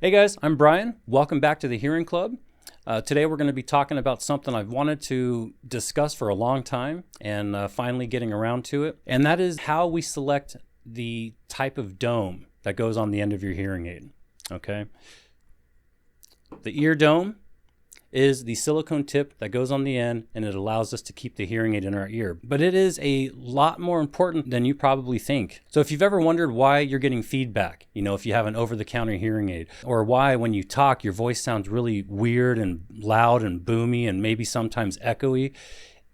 Hey guys, I'm Brian. Welcome back to the Hearing Club. Today we're going to be talking about something I've wanted to discuss for a long time and finally getting around to it. And that is how we select the type of dome that goes on the end of your hearing aid. Okay. The ear dome is the silicone tip that goes on the end, and it allows us to keep the hearing aid in our ear. But it is a lot more important than you probably think. So if you've ever wondered why you're getting feedback, if you have an over-the-counter hearing aid, or why when you talk your voice sounds really weird and loud and boomy and maybe sometimes echoey,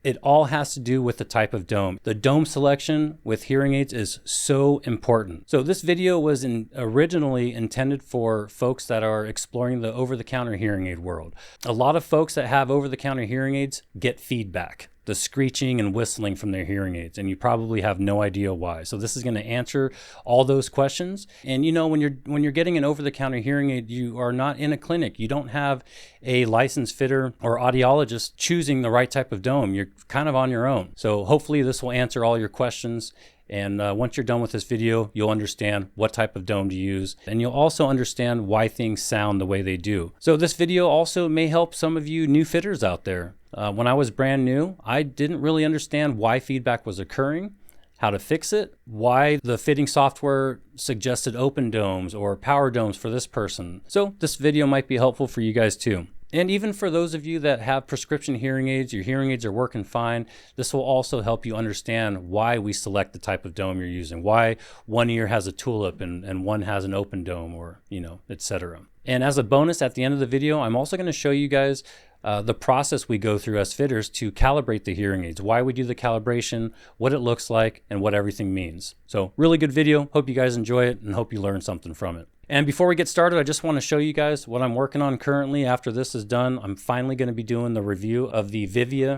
it all has to do with the type of dome. The dome selection with hearing aids is so important. So this video was originally intended for folks that are exploring the over-the-counter hearing aid world. A lot of folks that have over-the-counter hearing aids get feedback, the screeching and whistling from their hearing aids, and you probably have no idea why. So this is going to answer all those questions. And when you're getting an over-the-counter hearing aid, you are not in a clinic. You don't have a licensed fitter or audiologist choosing the right type of dome. You're kind of on your own. So hopefully this will answer all your questions. And once you're done with this video, you'll understand what type of dome to use. And you'll also understand why things sound the way they do. So this video also may help some of you new fitters out there. When I was brand new, I didn't really understand why feedback was occurring, how to fix it, why the fitting software suggested open domes or power domes for this person. So this video might be helpful for you guys too. And even for those of you that have prescription hearing aids, your hearing aids are working fine, this will also help you understand why we select the type of dome you're using, why one ear has a tulip and one has an open dome, or, etc. And as a bonus at the end of the video, I'm also going to show you guys the process we go through as fitters to calibrate the hearing aids, why we do the calibration, what it looks like, and what everything means. So really good video. Hope you guys enjoy it and hope you learn something from it. And before we get started, I just want to show you guys what I'm working on currently. After this is done, I'm finally going to be doing the review of the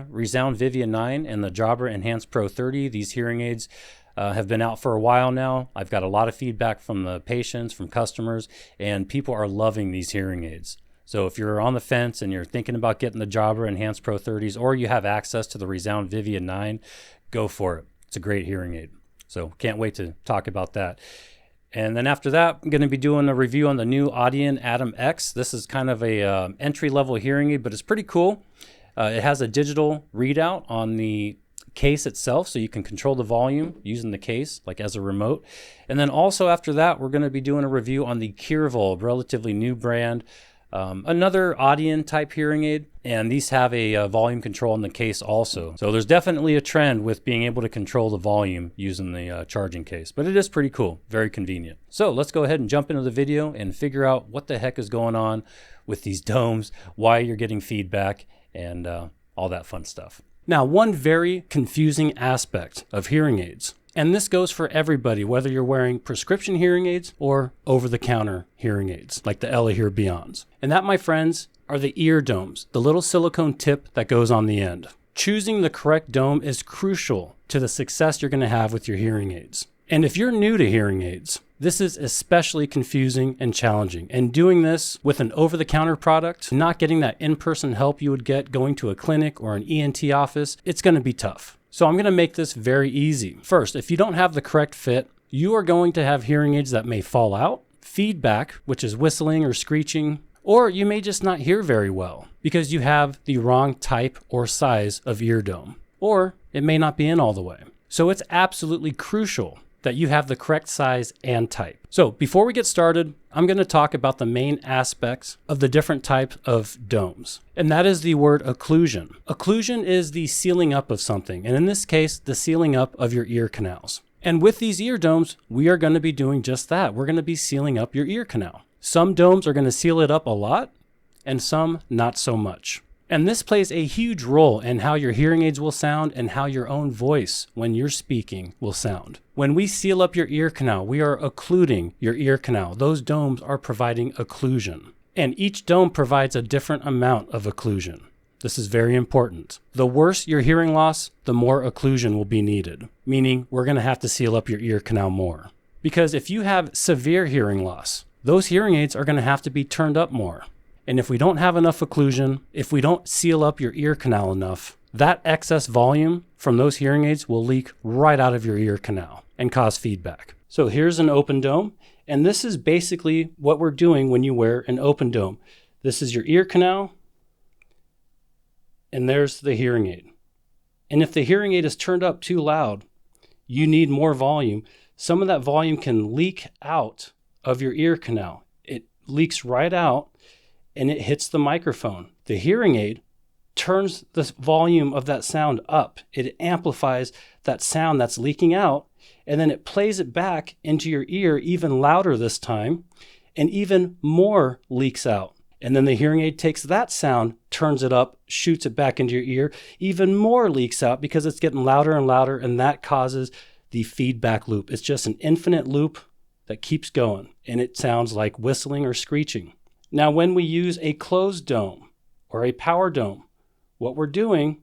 Resound Vivia 9 and the Jabra Enhance Pro 30. These hearing aids have been out for a while now. I've got a lot of feedback from the patients, from customers, and people are loving these hearing aids. So if you're on the fence and you're thinking about getting the Jabra Enhance Pro 30s, or you have access to the Resound Vivia 9, go for it. It's a great hearing aid. So can't wait to talk about that. And then after that, I'm going to be doing a review on the new Audien Atom X. This is kind of a entry-level hearing aid, but it's pretty cool. It has a digital readout on the case itself, so you can control the volume using the case, like as a remote. And then also after that, we're going to be doing a review on the Curvolve, relatively new brand. Another Audien type hearing aid, and these have a volume control in the case also. So there's definitely a trend with being able to control the volume using the charging case, but it is pretty cool, very convenient. So let's go ahead and jump into the video and figure out what the heck is going on with these domes, why you're getting feedback, and all that fun stuff. Now, one very confusing aspect of hearing aids, and this goes for everybody, whether you're wearing prescription hearing aids or over-the-counter hearing aids, like the Elahear Beyonds. And that, my friends, are the ear domes, the little silicone tip that goes on the end. Choosing the correct dome is crucial to the success you're going to have with your hearing aids. And if you're new to hearing aids, this is especially confusing and challenging. And doing this with an over-the-counter product, not getting that in-person help you would get going to a clinic or an ENT office, it's going to be tough. So I'm going to make this very easy. First, if you don't have the correct fit, you are going to have hearing aids that may fall out, feedback, which is whistling or screeching, or you may just not hear very well because you have the wrong type or size of ear dome, or it may not be in all the way. So it's absolutely crucial that you have the correct size and type. So before we get started, I'm going to talk about the main aspects of the different types of domes. And that is the word occlusion. Occlusion is the sealing up of something. And in this case, the sealing up of your ear canals. And with these ear domes, we are going to be doing just that. We're going to be sealing up your ear canal. Some domes are going to seal it up a lot, and some not so much. And this plays a huge role in how your hearing aids will sound and how your own voice, when you're speaking, will sound. When we seal up your ear canal, we are occluding your ear canal. Those domes are providing occlusion. And each dome provides a different amount of occlusion. This is very important. The worse your hearing loss, the more occlusion will be needed, meaning we're going to have to seal up your ear canal more. Because if you have severe hearing loss, those hearing aids are going to have to be turned up more. And if we don't have enough occlusion, if we don't seal up your ear canal enough, that excess volume from those hearing aids will leak right out of your ear canal and cause feedback. So here's an open dome, And this is basically what we're doing when you wear an open dome. This is your ear canal, and there's the hearing aid. And if the hearing aid is turned up too loud, you need more volume. Some of that volume can leak out of your ear canal. It leaks right out and it hits the microphone. The hearing aid turns the volume of that sound up. It amplifies that sound that's leaking out, and then it plays it back into your ear even louder this time, and even more leaks out. And then the hearing aid takes that sound, turns it up, shoots it back into your ear, even more leaks out because it's getting louder and louder, and that causes the feedback loop. It's just an infinite loop that keeps going, and it sounds like whistling or screeching. Now, when we use a closed dome or a power dome, what we're doing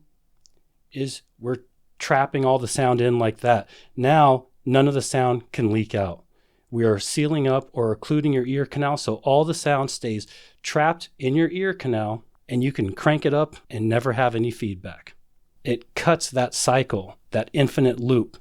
is we're trapping all the sound in like that. Now, none of the sound can leak out. We are sealing up or occluding your ear canal so all the sound stays trapped in your ear canal, and you can crank it up and never have any feedback. It cuts that cycle, that infinite loop,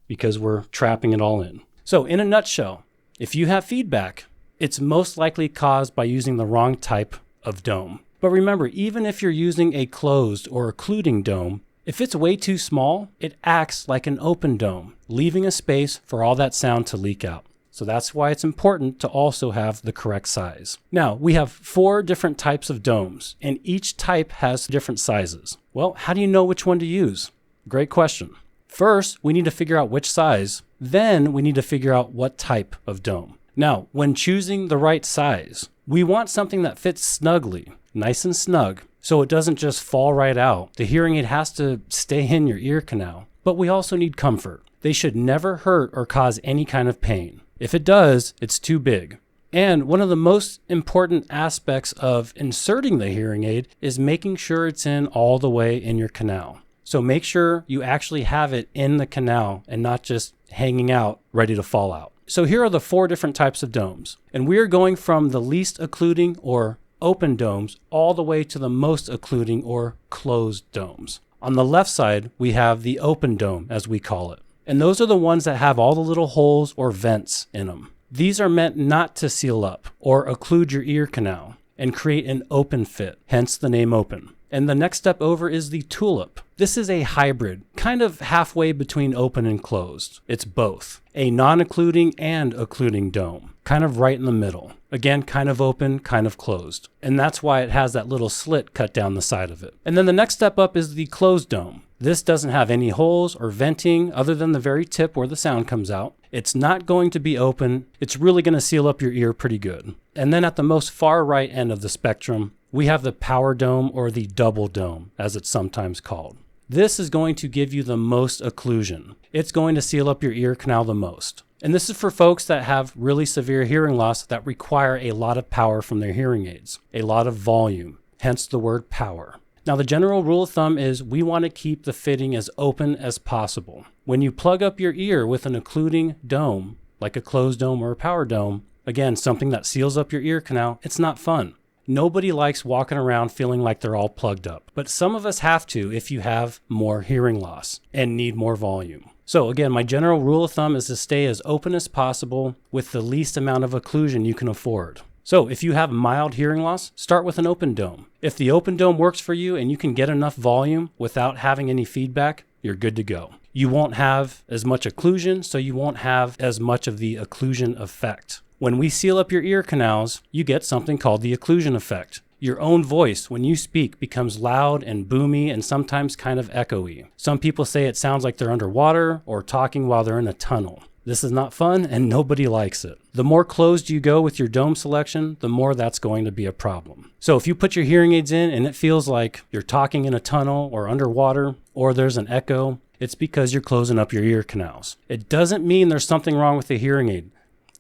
because we're trapping it all in. So in a nutshell, if you have feedback, it's most likely caused by using the wrong type of dome. But remember, even if you're using a closed or occluding dome, if it's way too small, it acts like an open dome, leaving a space for all that sound to leak out. So that's why it's important to also have the correct size. Now, we have 4 different types of domes, and each type has different sizes. Well, how do you know which one to use? Great question. First, we need to figure out which size. Then we need to figure out what type of dome. Now, when choosing the right size, we want something that fits snugly, nice and snug, so it doesn't just fall right out. The hearing aid has to stay in your ear canal, but we also need comfort. They should never hurt or cause any kind of pain. If it does, it's too big. And one of the most important aspects of inserting the hearing aid is making sure it's in all the way in your canal. So make sure you actually have it in the canal and not just hanging out, ready to fall out. So here are the 4 different types of domes. And we are going from the least occluding or open domes all the way to the most occluding or closed domes. On the left side, we have the open dome, as we call it. And those are the ones that have all the little holes or vents in them. These are meant not to seal up or occlude your ear canal and create an open fit, hence the name open. And the next step over is the tulip. This is a hybrid, kind of halfway between open and closed. It's both, a non-occluding and occluding dome, kind of right in the middle. Again, kind of open, kind of closed. And that's why it has that little slit cut down the side of it. And then the next step up is the closed dome. This doesn't have any holes or venting other than the very tip where the sound comes out. It's not going to be open. It's really going to seal up your ear pretty good. And then at the most far right end of the spectrum, we have the power dome or the double dome, as it's sometimes called. This is going to give you the most occlusion. It's going to seal up your ear canal the most. And this is for folks that have really severe hearing loss that require a lot of power from their hearing aids, a lot of volume, hence the word power. Now, the general rule of thumb is we want to keep the fitting as open as possible. When you plug up your ear with an occluding dome, like a closed dome or a power dome, again, something that seals up your ear canal, it's not fun. Nobody likes walking around feeling like they're all plugged up, but some of us have to if you have more hearing loss and need more volume. So again, my general rule of thumb is to stay as open as possible with the least amount of occlusion you can afford. So if you have mild hearing loss, start with an open dome. If the open dome works for you and you can get enough volume without having any feedback, you're good to go. You won't have as much occlusion, so you won't have as much of the occlusion effect. When we seal up your ear canals, you get something called the occlusion effect. Your own voice, when you speak, becomes loud and boomy and sometimes kind of echoey. Some people say it sounds like they're underwater or talking while they're in a tunnel. This is not fun and nobody likes it. The more closed you go with your dome selection, the more that's going to be a problem. So if you put your hearing aids in and it feels like you're talking in a tunnel or underwater or there's an echo, it's because you're closing up your ear canals. It doesn't mean there's something wrong with the hearing aid.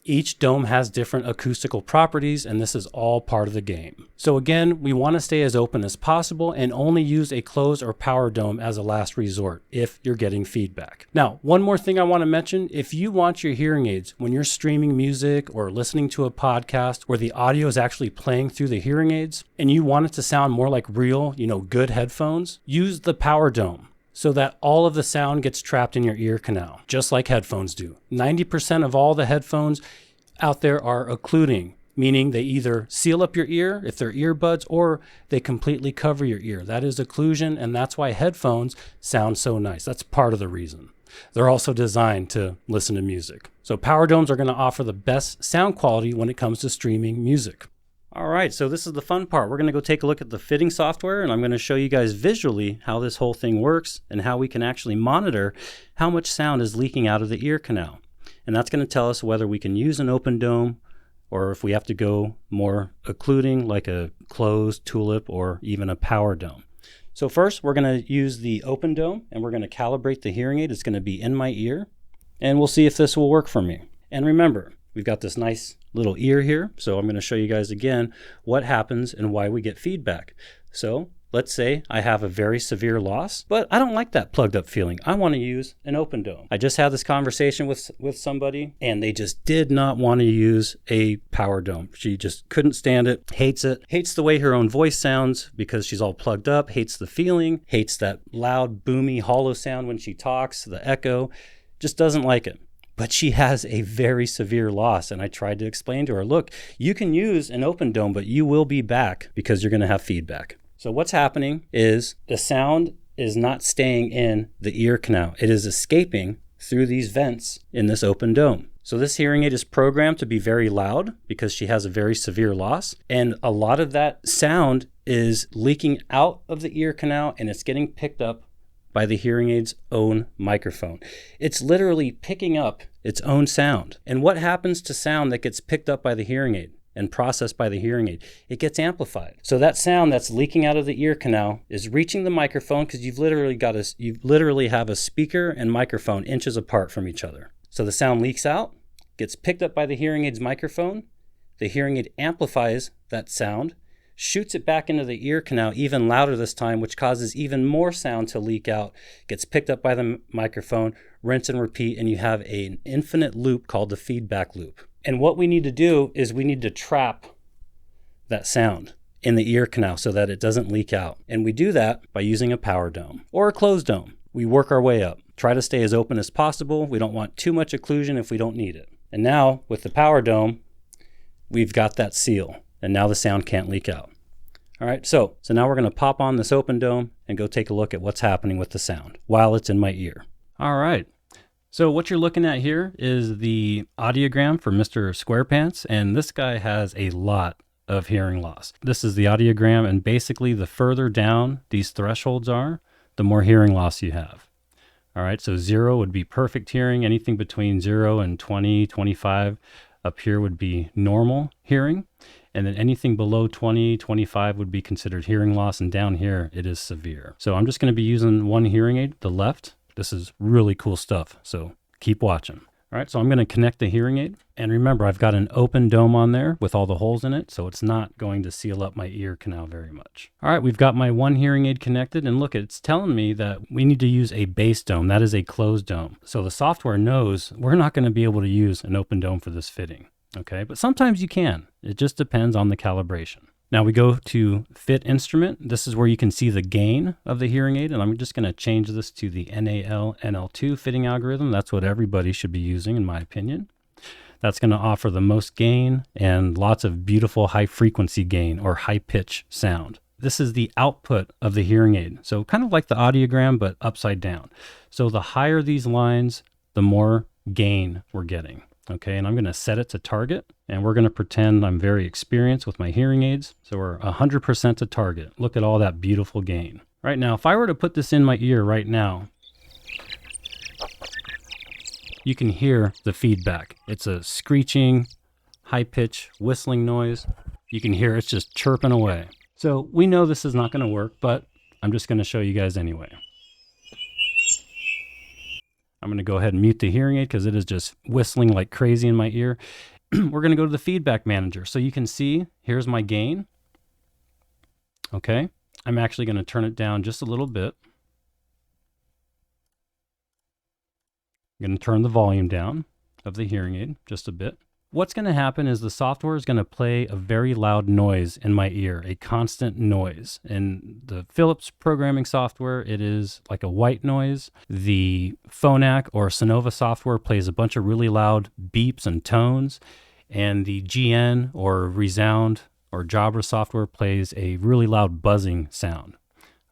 Each dome has different acoustical properties, and this is all part of the game. So again, we want to stay as open as possible and only use a closed or power dome as a last resort if you're getting feedback. Now, one more thing I want to mention, if you want your hearing aids when you're streaming music or listening to a podcast where the audio is actually playing through the hearing aids and you want it to sound more like real, good headphones, use the power dome, so that all of the sound gets trapped in your ear canal, just like headphones do. 90% of all the headphones out there are occluding, meaning they either seal up your ear if they're earbuds or they completely cover your ear. That is occlusion, and that's why headphones sound so nice. That's part of the reason. They're also designed to listen to music. So power domes are going to offer the best sound quality when it comes to streaming music. All right, so this is the fun part. We're going to go take a look at the fitting software, and I'm going to show you guys visually how this whole thing works and how we can actually monitor how much sound is leaking out of the ear canal. And that's going to tell us whether we can use an open dome or if we have to go more occluding like a closed tulip or even a power dome. So first, we're going to use the open dome and we're going to calibrate the hearing aid. It's going to be in my ear, and we'll see if this will work for me. And remember, we've got this nice little ear here, so I'm going to show you guys again what happens and why we get feedback. So let's say I have a very severe loss, but I don't like that plugged up feeling. I want to use an open dome. I just had this conversation with somebody, and they just did not want to use a power dome. She just couldn't stand it, hates the way her own voice sounds because she's all plugged up, hates the feeling, hates that loud, boomy, hollow sound when she talks, the echo, just doesn't like it. But she has a very severe loss, and I tried to explain to her, look, you can use an open dome, but you will be back because you're going to have feedback. So what's happening is the sound is not staying in the ear canal. It is escaping through these vents in this open dome. So this hearing aid is programmed to be very loud because she has a very severe loss. And a lot of that sound is leaking out of the ear canal, and it's getting picked up by the hearing aid's own microphone. It's literally picking up its own sound. And what happens to sound that gets picked up by the hearing aid and processed by the hearing aid? It gets amplified. So that sound that's leaking out of the ear canal is reaching the microphone because you literally have a speaker and microphone inches apart from each other. So the sound leaks out, gets picked up by the hearing aid's microphone. The hearing aid amplifies that sound, shoots it back into the ear canal even louder this time, which causes even more sound to leak out, gets picked up by the microphone, rinse and repeat, and you have an infinite loop called the feedback loop. And what we need to do is we need to trap that sound in the ear canal so that it doesn't leak out. And we do that by using a power dome or a closed dome. We work our way up. Try to stay as open as possible. We don't want too much occlusion if we don't need it. And now with the power dome, we've got that seal, and now the sound can't leak out. All right, so now we're going to pop on this open dome and go take a look at what's happening with the sound while it's in my ear. All right. So what you're looking at here is the audiogram for Mr. SquarePants, and this guy has a lot of hearing loss. This is the audiogram, and basically the further down these thresholds are, the more hearing loss you have. All right, so 0 would be perfect hearing. Anything between 0 and 20, 25 up here would be normal hearing. And then anything below 20, 25 would be considered hearing loss, and down here it is severe. So I'm just going to be using one hearing aid, the left. This is really cool stuff, so keep watching. All right, so I'm going to connect the hearing aid. And remember, I've got an open dome on there with all the holes in it, so it's not going to seal up my ear canal very much. All right, we've got my one hearing aid connected, and look, it's telling me that we need to use a base dome. That is a closed dome. So the software knows we're not going to be able to use an open dome for this fitting, okay? But sometimes you can. It just depends on the calibration. Now we go to fit instrument. This is where you can see the gain of the hearing aid, and I'm just going to change this to the NAL NL2 fitting algorithm. That's what everybody should be using, in my opinion. That's going to offer the most gain and lots of beautiful high frequency gain or high pitch sound. This is the output of the hearing aid. So kind of like the audiogram, but upside down. So the higher these lines, the more gain we're getting. Okay, and I'm going to set it to target, and we're going to pretend I'm very experienced with my hearing aids. So we're 100% to target. Look at all that beautiful gain. Right now, if I were to put this in my ear right now, you can hear the feedback. It's a screeching, high-pitch whistling noise. You can hear it's just chirping away. So we know this is not going to work, but I'm just going to show you guys anyway. I'm going to go ahead and mute the hearing aid because it is just whistling like crazy in my ear. We're going to go to the feedback manager. So you can see, here's my gain. Okay. I'm actually going to turn it down just a little bit. I'm going to turn the volume down of the hearing aid just a bit. What's going to happen is the software is going to play a very loud noise in my ear, a constant noise. In the Philips programming software, it is like a white noise. The Phonak or Sonova software plays a bunch of really loud beeps and tones. and the GN or resound or Jabra software plays a really loud buzzing sound.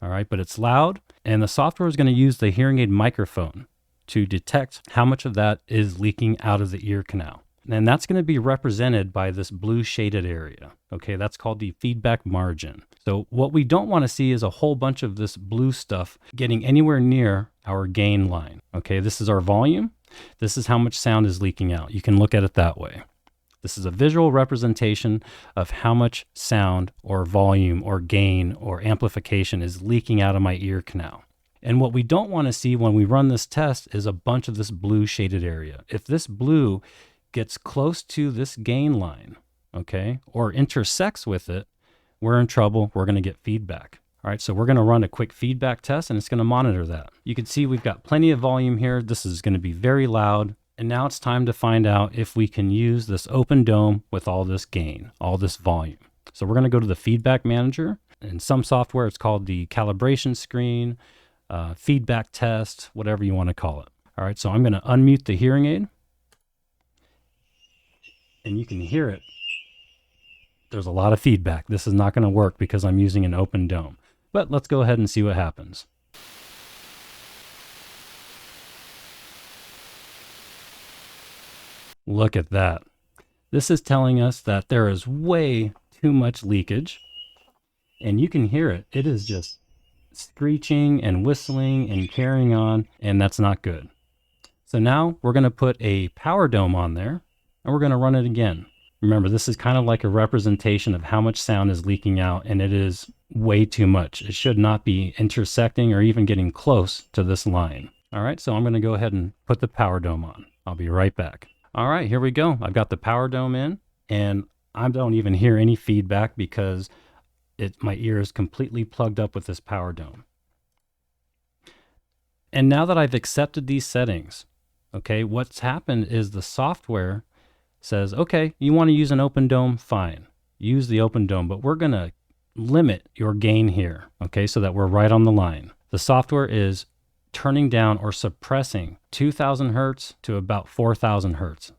All right, but it's loud, and the software is going to use the hearing aid microphone to detect how much of that is leaking out of the ear canal. And that's going to be represented by this blue shaded area. Okay, that's called the feedback margin. So what we don't want to see is a whole bunch of this blue stuff getting anywhere near our gain line. Okay, this is our volume. This is how much sound is leaking out. You can look at it that way. This is a visual representation of how much sound or volume or gain or amplification is leaking out of my ear canal. And what we don't want to see when we run this test is a bunch of this blue shaded area. If this blue gets close to this gain line, okay, or intersects with it, we're in trouble. We're going to get feedback. All right, so we're going to run a quick feedback test, and it's going to monitor that. You can see we've got plenty of volume here. This is going to be very loud. And now it's time to find out if we can use this open dome with all this gain, all this volume. So we're going to go to the feedback manager. In some software, it's called the calibration screen, feedback test, whatever you want to call it. All right, so I'm going to unmute the hearing aid. And you can hear it. There's a lot of feedback. This is not going to work because I'm using an open dome. But let's go ahead and see what happens. Look at that. This is telling us that there is way too much leakage. And you can hear it. It is just screeching and whistling and carrying on, and that's not good. So now we're going to put a power dome on there, and we're going to run it again. Remember, this is kind of like a representation of how much sound is leaking out, and it is way too much. It should not be intersecting or even getting close to this line. All right, so I'm going to go ahead and put the power dome on. I'll be right back. All right, here we go. I've got the power dome in, and I don't even hear any feedback because my ear is completely plugged up with this power dome. And now that I've accepted these settings, okay, what's happened is the software says, okay, you want to use an open dome? Fine. Use the open dome, but we're going to limit your gain here, okay, so that we're right on the line. The software is turning down or suppressing 2,000 hertz to about 4,000 hertz.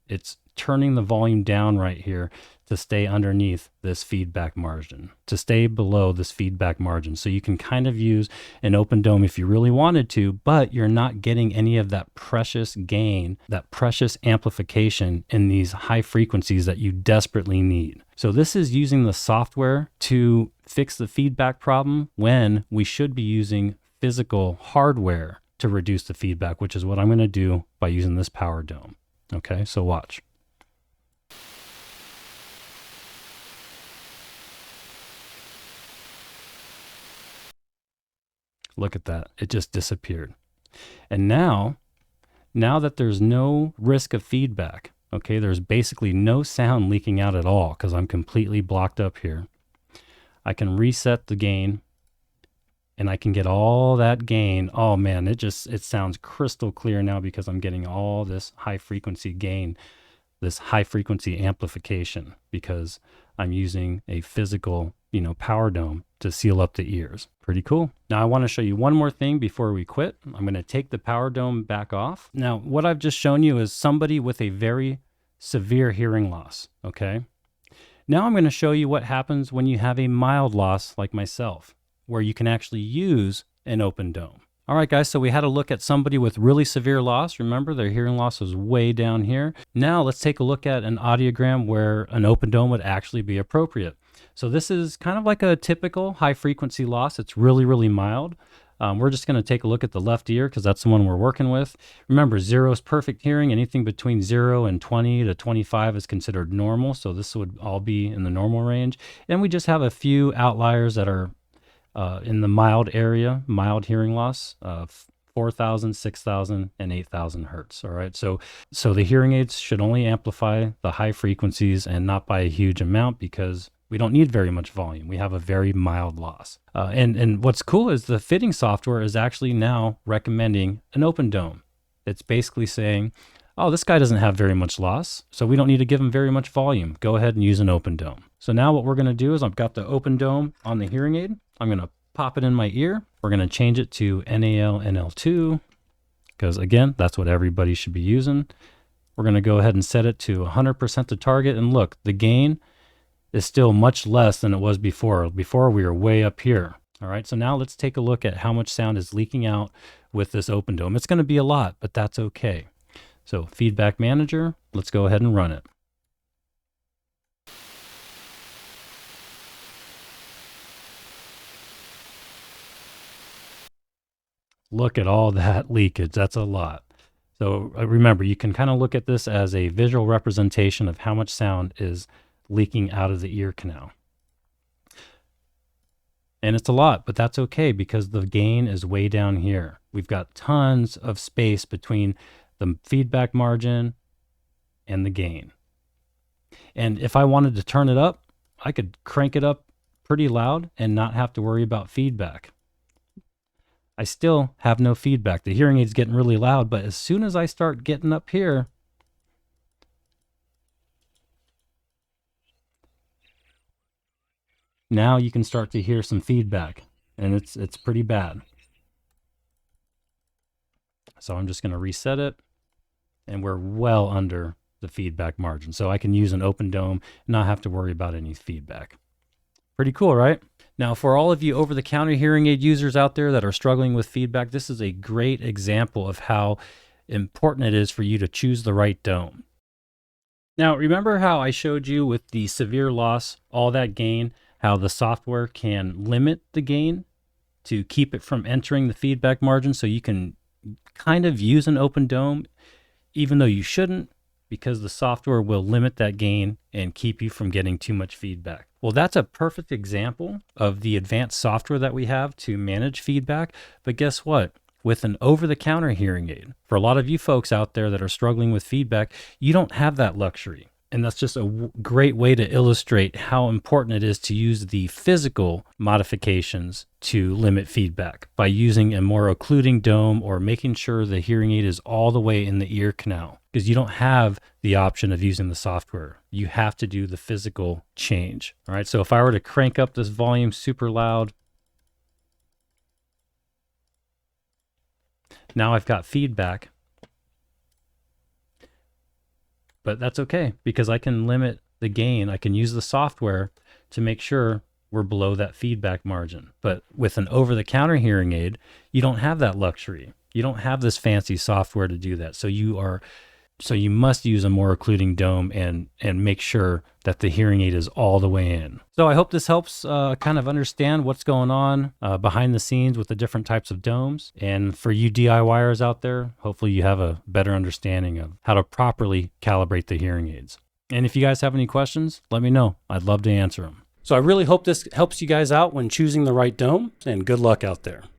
It's turning the volume down right here to stay underneath this feedback margin, to stay below this feedback margin. So you can kind of use an open dome if you really wanted to, but you're not getting any of that precious gain, that precious amplification in these high frequencies that you desperately need. So this is using the software to fix the feedback problem when we should be using physical hardware to reduce the feedback, which is what I'm going to do by using this power dome. Okay, so watch. Look at that. It just disappeared. And now that there's no risk of feedback, okay, there's basically no sound leaking out at all because I'm completely blocked up here. I can reset the gain and I can get all that gain. Oh man, it sounds crystal clear now because I'm getting all this high frequency gain, this high frequency amplification because I'm using a physical, power dome to seal up the ears. Pretty cool. Now I want to show you one more thing before we quit. I'm going to take the power dome back off. Now, what I've just shown you is somebody with a very severe hearing loss, okay? Now I'm going to show you what happens when you have a mild loss like myself, where you can actually use an open dome. All right, guys, so we had a look at somebody with really severe loss. Remember, their hearing loss was way down here. Now let's take a look at an audiogram where an open dome would actually be appropriate. So this is kind of like a typical high frequency loss. It's really, really mild. We're just going to take a look at the left ear because that's the one we're working with. Remember, 0 is perfect hearing. Anything between 0 and 20 to 25 is considered normal. So this would all be in the normal range. And we just have a few outliers that are in the mild area, mild hearing loss, 4,000, 6,000, and 8,000 hertz. All right. So the hearing aids should only amplify the high frequencies and not by a huge amount because we don't need very much volume. We have a very mild loss. And what's cool is the fitting software is actually now recommending an open dome. It's basically saying, oh, this guy doesn't have very much loss, so we don't need to give him very much volume. Go ahead and use an open dome. So now what we're going to do is I've got the open dome on the hearing aid. I'm going to pop it in my ear. We're going to change it to NAL NL2 because, again, that's what everybody should be using. We're going to go ahead and set it to 100% to target. And look, the gain is still much less than it was before. Before we were way up here. All right, so now let's take a look at how much sound is leaking out with this open dome. It's going to be a lot, but that's okay. So feedback manager, let's go ahead and run it. Look at all that leakage. That's a lot. So remember, you can kind of look at this as a visual representation of how much sound is leaking out of the ear canal. And it's a lot, but that's okay because the gain is way down here. We've got tons of space between the feedback margin and the gain. And if I wanted to turn it up, I could crank it up pretty loud and not have to worry about feedback. I still have no feedback. The hearing aid's getting really loud, but as soon as I start getting up here, now you can start to hear some feedback, and it's pretty bad. So I'm just going to reset it, and we're well under the feedback margin. So I can use an open dome and not have to worry about any feedback. Pretty cool, right? Now, for all of you over-the-counter hearing aid users out there that are struggling with feedback, this is a great example of how important it is for you to choose the right dome. Now, remember how I showed you with the severe loss, all that gain, how the software can limit the gain to keep it from entering the feedback margin, so you can kind of use an open dome even though you shouldn't, because the software will limit that gain and keep you from getting too much feedback. Well, that's a perfect example of the advanced software that we have to manage feedback. But guess what? With an over-the-counter hearing aid, for a lot of you folks out there that are struggling with feedback, you don't have that luxury. And that's just a great way to illustrate how important it is to use the physical modifications to limit feedback by using a more occluding dome or making sure the hearing aid is all the way in the ear canal, because you don't have the option of using the software. You have to do the physical change. All right, so if I were to crank up this volume super loud, now I've got feedback. But that's okay, because I can limit the gain. I can use the software to make sure we're below that feedback margin. But with an over-the-counter hearing aid, you don't have that luxury. You don't have this fancy software to do that. So you must use a more occluding dome and make sure that the hearing aid is all the way in. So I hope this helps kind of understand what's going on behind the scenes with the different types of domes. And for you DIYers out there, hopefully you have a better understanding of how to properly calibrate the hearing aids. And if you guys have any questions, let me know. I'd love to answer them. So I really hope this helps you guys out when choosing the right dome, and good luck out there.